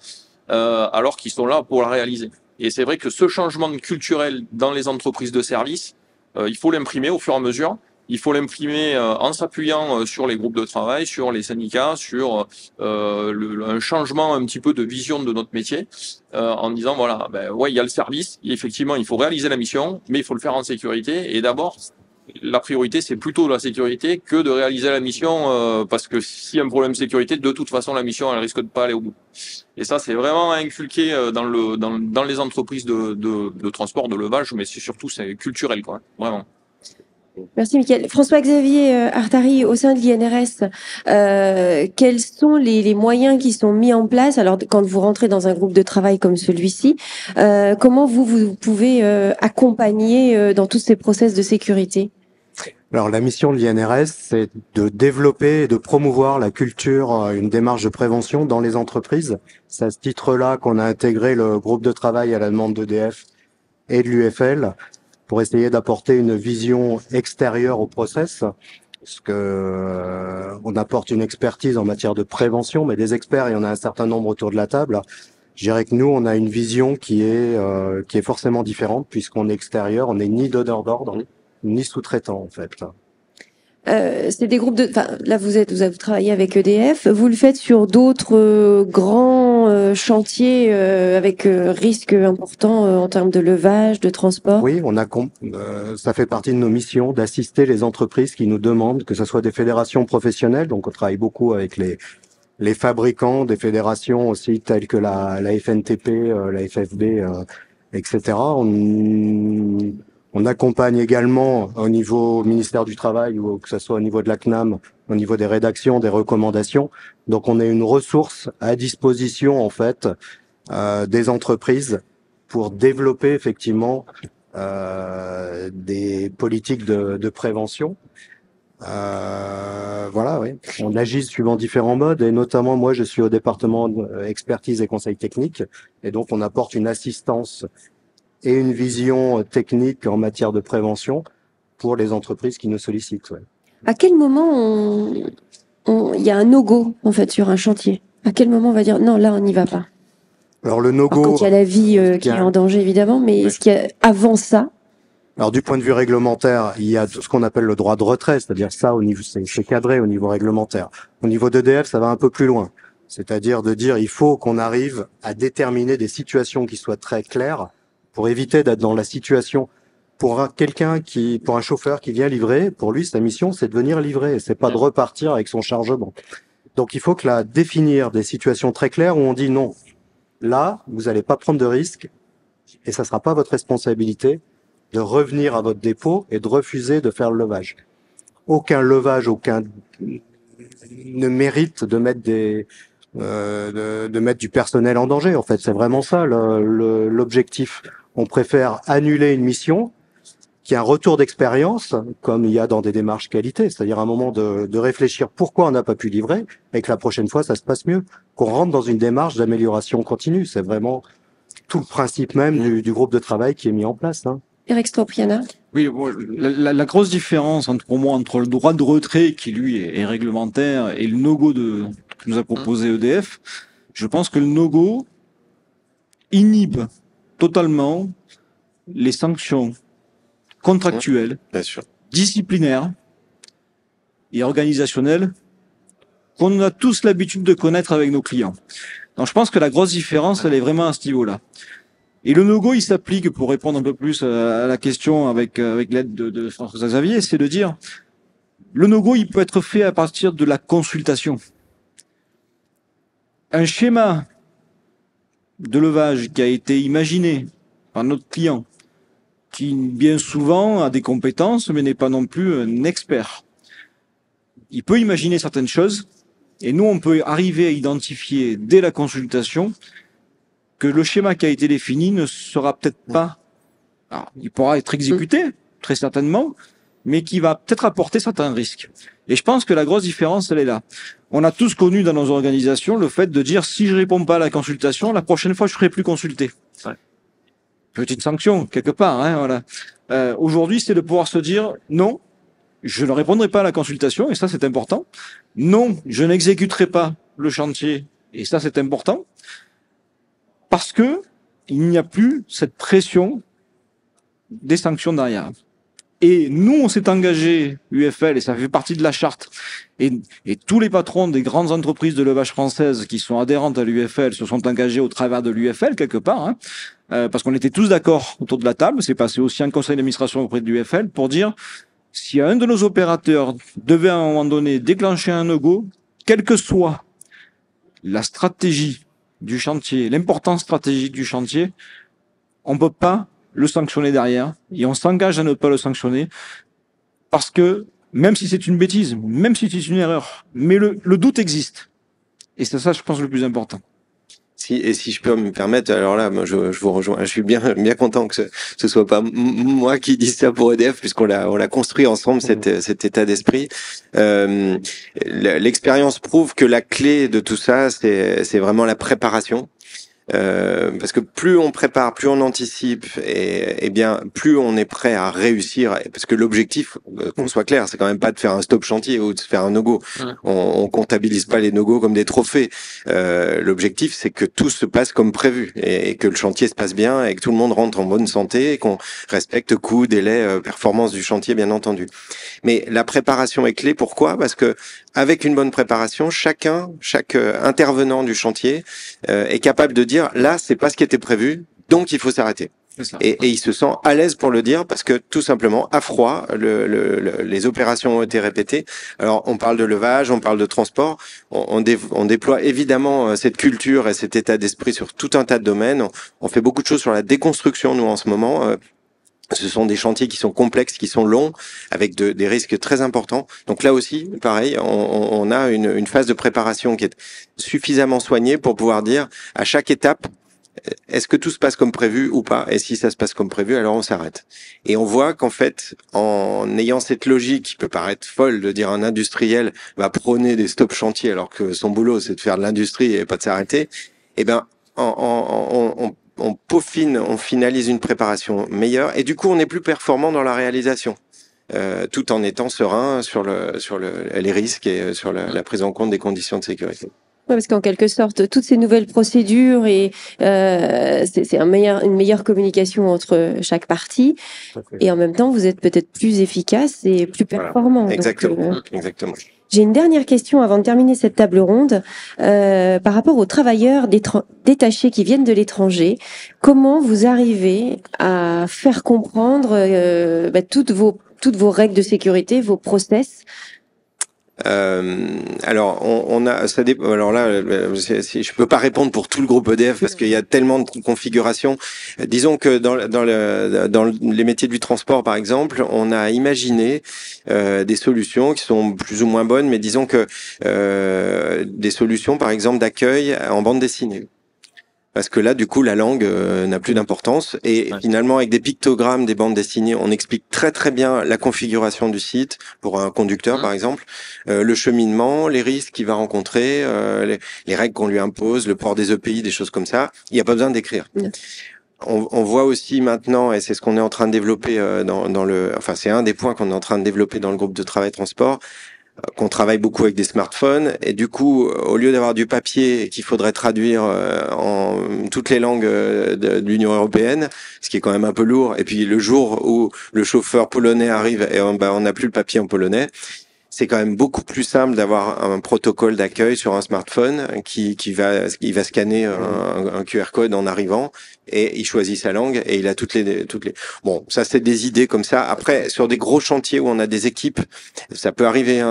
alors qu'ils sont là pour la réaliser. Et c'est vrai que ce changement culturel dans les entreprises de services, il faut l'imprimer au fur et à mesure. Il faut l'imprimer en s'appuyant sur les groupes de travail, sur les syndicats, sur un changement un petit peu de vision de notre métier, en disant voilà, ben ouais, il y a le service, effectivement, il faut réaliser la mission, mais il faut le faire en sécurité. Et d'abord, la priorité, c'est plutôt la sécurité que de réaliser la mission, parce que s'il y a un problème de sécurité, de toute façon, la mission, elle risque de pas aller au bout. Et ça, c'est vraiment inculqué dans les entreprises de transport, de levage, mais c'est culturel, quoi, vraiment. Merci, Mickaël. François-Xavier Artari, au sein de l'INRS, quels sont les moyens qui sont mis en place? Alors, quand vous rentrez dans un groupe de travail comme celui-ci, comment vous pouvez accompagner dans tous ces process de sécurité? Alors la mission de l'INRS, c'est de développer et de promouvoir la culture, une démarche de prévention dans les entreprises. C'est à ce titre-là qu'on a intégré le groupe de travail à la demande d'EDF et de l'UFL pour essayer d'apporter une vision extérieure au process. Parce que on apporte une expertise en matière de prévention, mais des experts, il y en a un certain nombre autour de la table. Je dirais que nous, on a une vision qui est forcément différente puisqu'on est extérieur, on n'est ni donneur d'ordre, ni sous-traitant en fait. C'est des groupes de. Enfin, là, vous travaillez avec EDF. Vous le faites sur d'autres grands chantiers avec risque important en termes de levage, de transport. Oui, ça fait partie de nos missions d'assister les entreprises qui nous demandent, que ce soit des fédérations professionnelles. Donc, on travaille beaucoup avec les fabricants, des fédérations aussi telles que la FNTP, la FFB, etc. On accompagne également au niveau ministère du Travail ou que ce soit au niveau de la CNAM, au niveau des rédactions, des recommandations. Donc on est une ressource à disposition en fait des entreprises pour développer effectivement des politiques de prévention. Voilà, oui. On agit suivant différents modes et notamment moi je suis au département expertise et conseil technique et donc on apporte une assistance et une vision technique en matière de prévention pour les entreprises qui nous sollicitent. Ouais. À quel moment il y a un no-go en fait sur un chantier? À quel moment on va dire non, là on n'y va pas? Alors le no-go, quand il y a la vie qui est en danger évidemment, mais est-ce qu'il y a avant ça? Alors du point de vue réglementaire, il y a ce qu'on appelle le droit de retrait, c'est-à-dire ça au niveau, c'est cadré au niveau réglementaire. Au niveau d'EDF, ça va un peu plus loin, c'est-à-dire de dire il faut qu'on arrive à déterminer des situations qui soient très claires pour éviter d'être dans la situation. Pour un chauffeur qui vient livrer, pour lui sa mission c'est de venir livrer, c'est pas de repartir avec son chargement. Donc il faut définir des situations très claires où on dit non, là vous n'allez pas prendre de risque et ça sera pas votre responsabilité de revenir à votre dépôt et de refuser de faire le levage. Aucun levage, ne mérite de mettre de mettre du personnel en danger. En fait, c'est vraiment ça l'objectif. On préfère annuler une mission qui a un retour d'expérience, comme il y a dans des démarches qualité, c'est-à-dire un moment de réfléchir pourquoi on n'a pas pu livrer et que la prochaine fois ça se passe mieux, qu'on rentre dans une démarche d'amélioration continue. C'est vraiment tout le principe même du groupe de travail qui est mis en place. Hein. Eric Stropiana. Oui, la grosse différence pour moi entre le droit de retrait qui lui est réglementaire et le no-go que nous a proposé EDF, je pense que le no-go inhibe totalement les sanctions contractuelles, bien sûr, disciplinaires et organisationnelles qu'on a tous l'habitude de connaître avec nos clients. Donc je pense que la grosse différence, elle est vraiment à ce niveau-là. Et le no-go, il s'applique, pour répondre un peu plus à la question avec l'aide de François Xavier, c'est de dire, le no-go, il peut être fait à partir de la consultation. Un schéma de levage qui a été imaginé par notre client, qui bien souvent a des compétences, mais n'est pas non plus un expert. Il peut imaginer certaines choses, et nous, on peut arriver à identifier dès la consultation que le schéma qui a été défini ne sera peut-être pas... Alors, il pourra être exécuté, très certainement, mais qui va peut-être apporter certains risques. Et je pense que la grosse différence, elle est là. On a tous connu dans nos organisations le fait de dire si je réponds pas à la consultation, la prochaine fois, je serai plus consulté. Ouais. Petite sanction, quelque part. Hein, voilà. Aujourd'hui, c'est de pouvoir se dire non, je ne répondrai pas à la consultation, et ça, c'est important. Non, je n'exécuterai pas le chantier, et ça, c'est important. Parce que il n'y a plus cette pression des sanctions derrière. Et nous, on s'est engagé, UFL, et ça fait partie de la charte. Et tous les patrons des grandes entreprises de levage françaises qui sont adhérentes à l'UFL se sont engagés au travers de l'UFL, quelque part, hein, parce qu'on était tous d'accord autour de la table. C'est passé aussi un conseil d'administration auprès de l'UFL pour dire, si un de nos opérateurs devait à un moment donné déclencher un no-go, quelle que soit la stratégie du chantier, l'importance stratégique du chantier, on peut pas le sanctionner derrière, et on s'engage à ne pas le sanctionner, parce que, même si c'est une bêtise, même si c'est une erreur, mais le doute existe. Et c'est ça, je pense, le plus important. Si je peux me permettre, alors là, moi, je vous rejoins. Je suis bien content que ce soit pas moi qui dise ça pour EDF, puisqu'on l'a construit ensemble, cet état d'esprit. L'expérience prouve que la clé de tout ça, c'est vraiment la préparation. Parce que plus on prépare, plus on anticipe, et bien plus on est prêt à réussir. Parce que l'objectif, qu'on soit clair, c'est quand même pas de faire un stop chantier ou de faire un no-go. On comptabilise pas les no-go comme des trophées. L'objectif, c'est que tout se passe comme prévu et que le chantier se passe bien et que tout le monde rentre en bonne santé et qu'on respecte coût, délai, performance du chantier, bien entendu. Mais la préparation est clé. Pourquoi? Parce que avec une bonne préparation, chaque intervenant du chantier est capable de dire là, c'est pas ce qui était prévu, donc il faut s'arrêter. Et il se sent à l'aise pour le dire parce que tout simplement, à froid, les opérations ont été répétées. Alors, on parle de levage, on parle de transport. On déploie évidemment cette culture et cet état d'esprit sur tout un tas de domaines. On fait beaucoup de choses sur la déconstruction, nous, en ce moment. Ce sont des chantiers qui sont complexes, qui sont longs, avec des risques très importants. Donc là aussi, pareil, on a une phase de préparation qui est suffisamment soignée pour pouvoir dire à chaque étape, est-ce que tout se passe comme prévu ou pas? Et si ça se passe comme prévu, alors on s'arrête. Et on voit qu'en fait, en ayant cette logique qui peut paraître folle de dire un industriel va prôner des stops chantiers alors que son boulot c'est de faire de l'industrie et pas de s'arrêter, eh ben on peaufine, on finalise une préparation meilleure et du coup on est plus performant dans la réalisation, tout en étant serein sur les risques et sur la prise en compte des conditions de sécurité. Ouais, parce qu'en quelque sorte, toutes ces nouvelles procédures et c'est une meilleure communication entre chaque partie. Et en même temps, vous êtes peut-être plus efficace et plus performant. Voilà. Exactement. Donc, Exactement. J'ai une dernière question avant de terminer cette table ronde. Par rapport aux travailleurs détachés qui viennent de l'étranger, comment vous arrivez à faire comprendre toutes vos règles de sécurité, vos process? Alors, on a, ça dépend. Alors là, je peux pas répondre pour tout le groupe EDF parce qu'il y a tellement de configurations. Disons que dans les métiers du transport, par exemple, on a imaginé des solutions qui sont plus ou moins bonnes, mais disons que des solutions, par exemple, d'accueil en bande dessinée. Parce que là, du coup, la langue n'a plus d'importance. Et finalement, avec des pictogrammes, des bandes dessinées, on explique très très bien la configuration du site pour un conducteur, par exemple, le cheminement, les risques qu'il va rencontrer, les règles qu'on lui impose, le port des EPI, des choses comme ça. Il n'y a pas besoin d'écrire. On voit aussi maintenant, et c'est ce qu'on est en train de développer enfin, c'est un des points qu'on est en train de développer dans le groupe de travail transport, qu'on travaille beaucoup avec des smartphones et du coup au lieu d'avoir du papier qu'il faudrait traduire en toutes les langues de l'Union européenne, ce qui est quand même un peu lourd, et puis le jour où le chauffeur polonais arrive et on n'a plus le papier en polonais, c'est quand même beaucoup plus simple d'avoir un protocole d'accueil sur un smartphone qui va scanner un QR code en arrivant et il choisit sa langue et il a toutes les. Bon, ça c'est des idées comme ça. Après, sur des gros chantiers où on a des équipes, ça peut arriver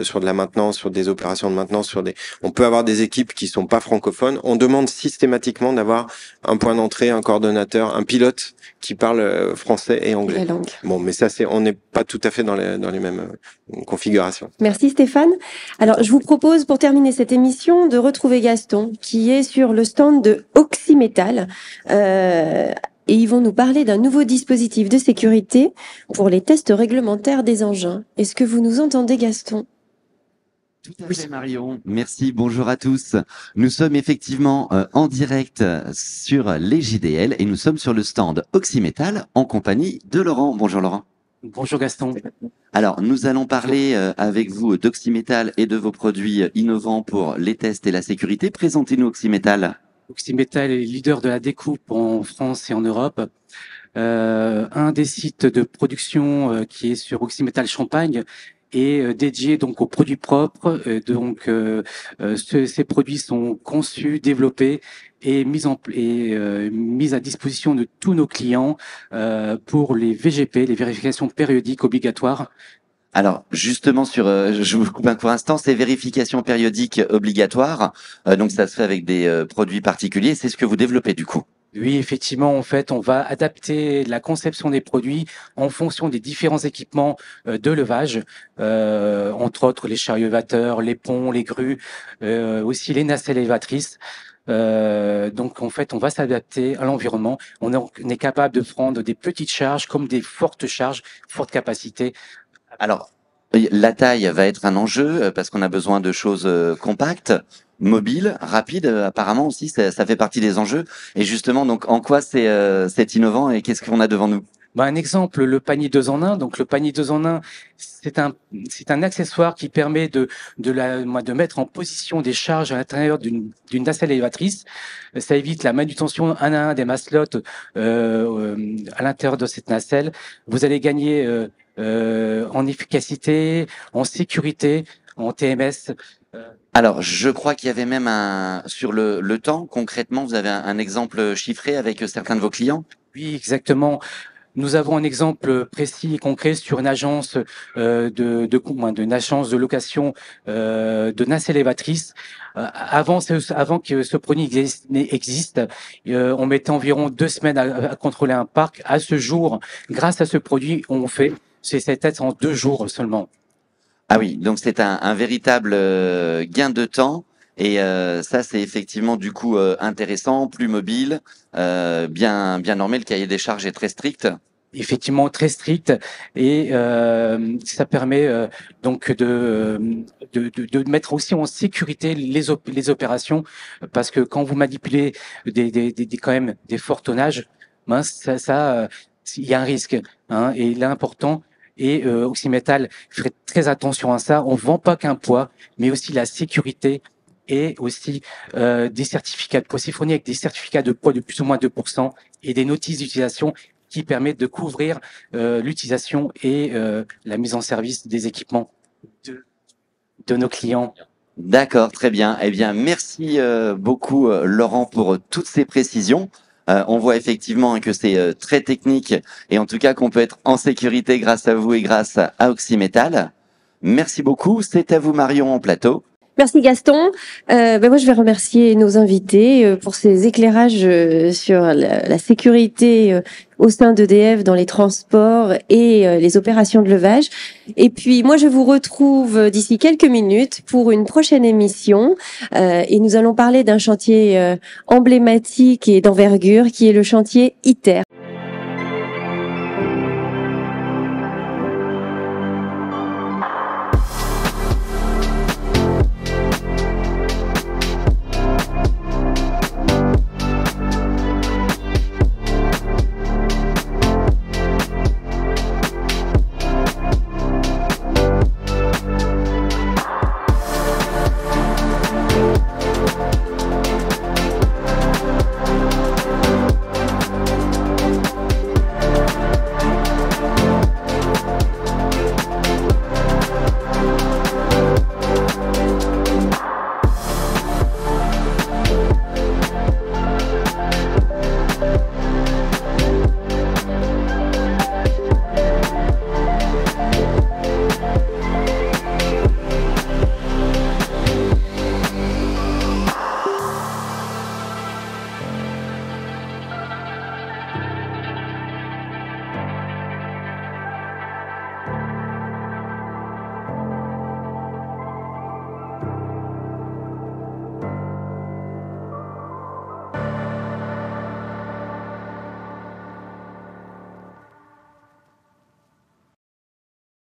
sur de la maintenance, sur des opérations de maintenance, on peut avoir des équipes qui sont pas francophones. On demande systématiquement d'avoir un point d'entrée, un coordonnateur, un pilote qui parle français et anglais. La langue. Bon, mais ça on n'est pas tout à fait dans les mêmes configurations. Merci Stéphane. Alors, je vous propose pour terminer cette émission de retrouver Gaston qui est sur le stand de Oxymetal et ils vont nous parler d'un nouveau dispositif de sécurité pour les tests réglementaires des engins. Est-ce que vous nous entendez, Gaston? Tout à fait, Marion. Merci. Bonjour à tous. Nous sommes effectivement en direct sur les JDL et nous sommes sur le stand Oxymetal en compagnie de Laurent. Bonjour Laurent. Bonjour Gaston. Alors, nous allons parler avec vous d'Oxymetal et de vos produits innovants pour les tests et la sécurité. Présentez-nous Oxymetal. Oxymetal est leader de la découpe en France et en Europe. Un des sites de production qui est sur Oxymetal Champagne est dédié donc aux produits propres. Ces produits sont conçus, développés et mis à disposition de tous nos clients pour les VGP, les vérifications périodiques obligatoires. Alors, justement, je vous coupe un court instant, ces vérifications périodiques obligatoires, donc ça se fait avec des produits particuliers, c'est ce que vous développez du coup? Oui, effectivement, en fait, on va adapter la conception des produits en fonction des différents équipements de levage, entre autres les chariots élévateurs, les ponts, les grues, aussi les nacelles élévatrices. Donc, en fait, on va s'adapter à l'environnement. On est capable de prendre des petites charges comme des fortes charges, forte capacité. Alors, la taille va être un enjeu parce qu'on a besoin de choses compactes, mobiles, rapides. Apparemment aussi, ça fait partie des enjeux. Et justement, donc, en quoi c'est innovant et qu'est-ce qu'on a devant nous? Un exemple, le panier 2 en 1. Donc, le panier 2 en 1, c'est un accessoire qui permet de mettre en position des charges à l'intérieur d'une nacelle élévatrice. Ça évite la manutention un à un des maslottes à l'intérieur de cette nacelle. Vous allez gagner en efficacité, en sécurité, en TMS. Alors, je crois qu'il y avait même sur le temps, concrètement, vous avez un exemple chiffré avec certains de vos clients? Oui, exactement. Nous avons un exemple précis et concret sur une agence d'une agence de location de nacelles élévatrices. Avant que ce produit existe, on mettait environ 2 semaines à contrôler un parc. À ce jour, grâce à ce produit, on fait cette tête en 2 jours seulement. Ah oui, donc c'est un véritable gain de temps. Et ça, c'est effectivement du coup intéressant, plus mobile, bien normé. Le cahier des charges est très strict. Effectivement, très strict, et ça permet donc de mettre aussi en sécurité les opérations, parce que quand vous manipulez quand même des forts tonnages, il y a un risque, hein, et l'important. Et Oxymetal fait très attention à ça. On vend pas qu'un poids, mais aussi la sécurité et aussi des certificats de poids siphonnés avec des certificats de poids de plus ou moins 2% et des notices d'utilisation qui permettent de couvrir l'utilisation et la mise en service des équipements de nos clients. D'accord, très bien. Eh bien, merci beaucoup Laurent pour toutes ces précisions. On voit effectivement que c'est très technique et en tout cas qu'on peut être en sécurité grâce à vous et grâce à Oxymetal. Merci beaucoup. C'est à vous Marion en plateau. Merci Gaston. Moi, je vais remercier nos invités pour ces éclairages sur la sécurité au sein d'EDF dans les transports et les opérations de levage. Et puis, moi, je vous retrouve d'ici quelques minutes pour une prochaine émission. Et nous allons parler d'un chantier emblématique et d'envergure qui est le chantier ITER.